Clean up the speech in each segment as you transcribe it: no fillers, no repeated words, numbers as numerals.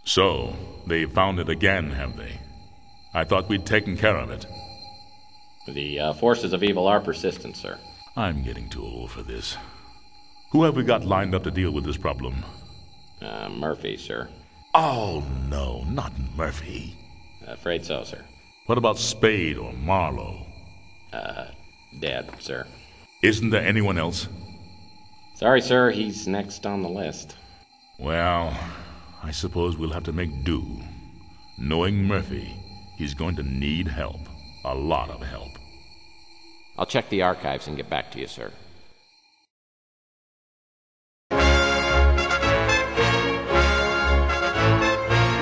So, they found it again, have they? I thought we'd taken care of it. The forces of evil are persistent, sir. I'm getting too old for this. Who have we got lined up to deal with this problem? Murphy, sir. Oh, no, not Murphy. Afraid so, sir. What about Spade or Marlowe? Dead, sir. Isn't there anyone else? Sorry, sir, he's next on the list. Well, I suppose we'll have to make do. Knowing Murphy, he's going to need help. A lot of help. I'll check the archives and get back to you, sir.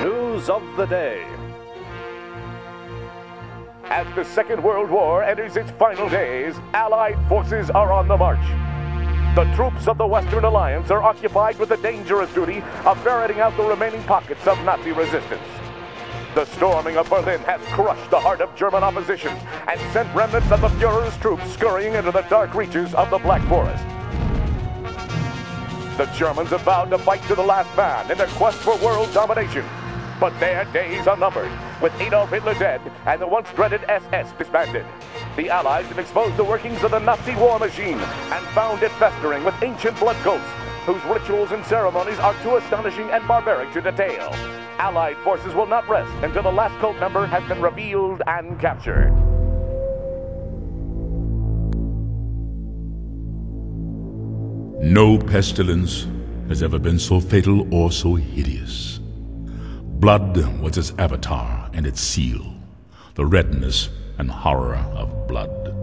News of the day. As the Second World War enters its final days, Allied forces are on the march. The troops of the Western Alliance are occupied with the dangerous duty of ferreting out the remaining pockets of Nazi resistance. The storming of Berlin has crushed the heart of German opposition and sent remnants of the Fuhrer's troops scurrying into the dark reaches of the Black Forest. The Germans have vowed to fight to the last man in their quest for world domination. But their days are numbered, with Adolf Hitler dead and the once dreaded SS disbanded. The Allies have exposed the workings of the Nazi war machine and found it festering with ancient blood cults, whose rituals and ceremonies are too astonishing and barbaric to detail. Allied forces will not rest until the last cult member has been revealed and captured. No pestilence has ever been so fatal or so hideous. Blood was its avatar and its seal, the redness and horror of blood.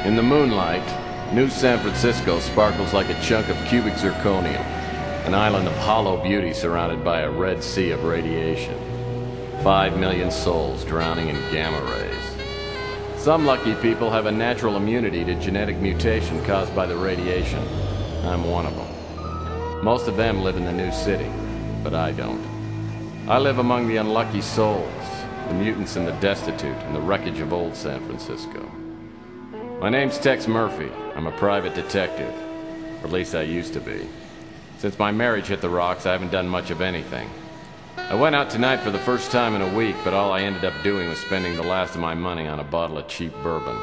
In the moonlight, New San Francisco sparkles like a chunk of cubic zirconium, an island of hollow beauty surrounded by a red sea of radiation. 5 million souls drowning in gamma rays. Some lucky people have a natural immunity to genetic mutation caused by the radiation. I'm one of them. Most of them live in the new city, but I don't. I live among the unlucky souls, the mutants and the destitute, and the wreckage of old San Francisco. My name's Tex Murphy. I'm a private detective. Or at least I used to be. Since my marriage hit the rocks, I haven't done much of anything. I went out tonight for the first time in a week, but all I ended up doing was spending the last of my money on a bottle of cheap bourbon.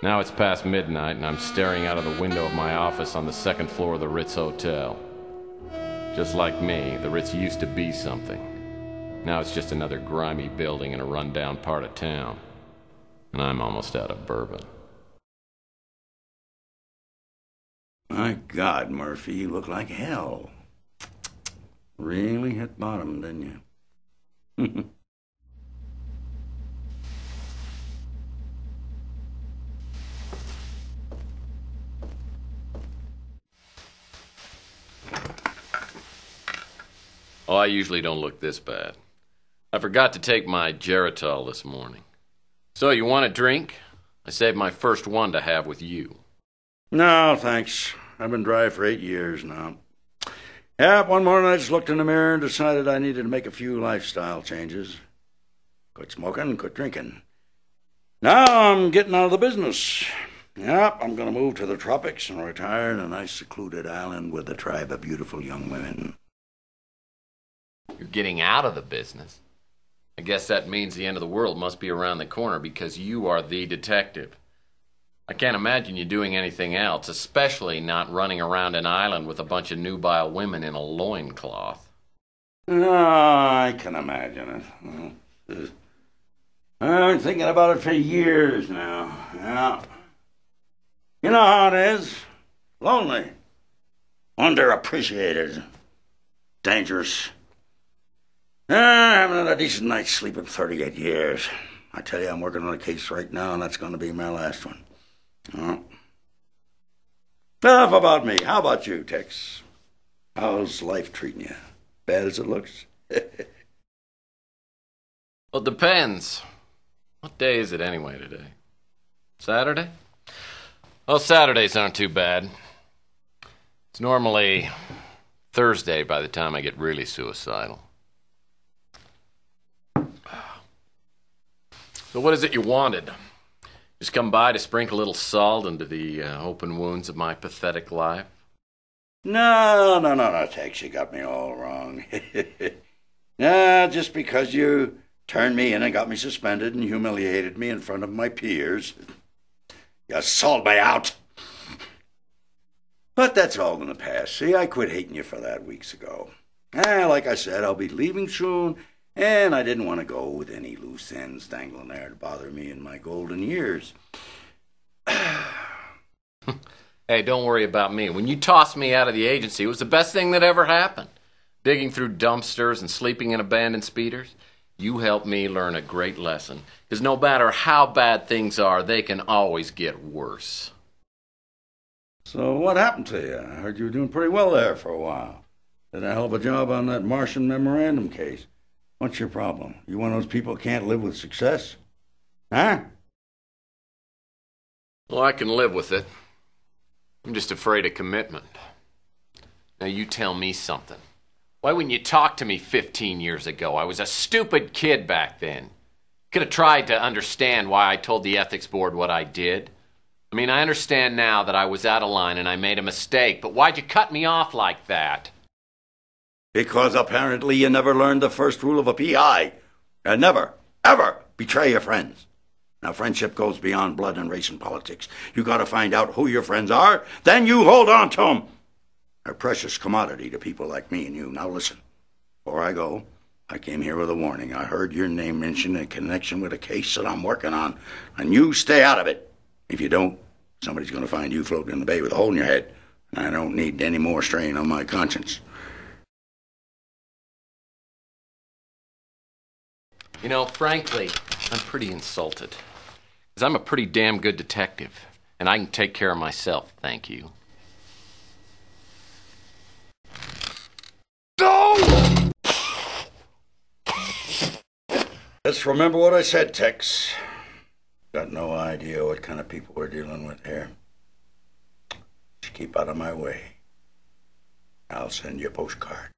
Now it's past midnight, and I'm staring out of the window of my office on the second floor of the Ritz Hotel. Just like me, the Ritz used to be something. Now it's just another grimy building in a rundown part of town. And I'm almost out of bourbon. My God, Murphy, you look like hell. Really hit bottom, didn't you? Oh, I usually don't look this bad. I forgot to take my Geritol this morning. So, you want a drink? I saved my first one to have with you. No, thanks. I've been dry for 8 years now. Yep, one morning I just looked in the mirror and decided I needed to make a few lifestyle changes. Quit smoking, quit drinking. Now I'm getting out of the business. Yep, I'm going to move to the tropics and retire in a nice secluded island with a tribe of beautiful young women. You're getting out of the business? I guess that means the end of the world must be around the corner because you are the detective. I can't imagine you doing anything else, especially not running around an island with a bunch of nubile women in a loincloth. Oh, I can imagine it. I've been thinking about it for years now. Yeah. You know how it is. Lonely. Underappreciated. Dangerous. I haven't had a decent night's sleep in 38 years. I tell you, I'm working on a case right now, and that's going to be my last one. Oh. Enough about me. How about you, Tex? How's life treating you? Bad as it looks? Well, it depends. What day is it anyway today? Saturday? Well, Saturdays aren't too bad. It's normally Thursday by the time I get really suicidal. So what is it you wanted? Just come by to sprinkle a little salt into the open wounds of my pathetic life? No, Tex, you got me all wrong. Just because you turned me in and got me suspended and humiliated me in front of my peers. You sold me out. But that's all going to pass. See, I quit hating you for that weeks ago. Like I said, I'll be leaving soon, and I didn't want to go with any loose ends dangling there to bother me in my golden years. Hey, don't worry about me. When you tossed me out of the agency, it was the best thing that ever happened. Digging through dumpsters and sleeping in abandoned speeders. You helped me learn a great lesson. Because no matter how bad things are, they can always get worse. So what happened to you? I heard you were doing pretty well there for a while. Did a hell of a job on that Martian memorandum case. What's your problem? You one of those people who can't live with success? Huh? Well, I can live with it. I'm just afraid of commitment. Now you tell me something. Why wouldn't you talk to me 15 years ago? I was a stupid kid back then. Could have tried to understand why I told the ethics board what I did. I mean, I understand now that I was out of line and I made a mistake, but why'd you cut me off like that? Because apparently you never learned the first rule of a PI. And never, ever betray your friends. Now, friendship goes beyond blood and race and politics. You gotta find out who your friends are, then you hold on to them. They're a precious commodity to people like me and you. Now listen, before I go, I came here with a warning. I heard your name mentioned in connection with a case that I'm working on, and you stay out of it. If you don't, somebody's gonna find you floating in the bay with a hole in your head, and I don't need any more strain on my conscience. You know, frankly, I'm pretty insulted. Because I'm a pretty damn good detective, and I can take care of myself, thank you. No! Just remember what I said, Tex. Got no idea what kind of people we're dealing with here. Just keep out of my way. I'll send you a postcard.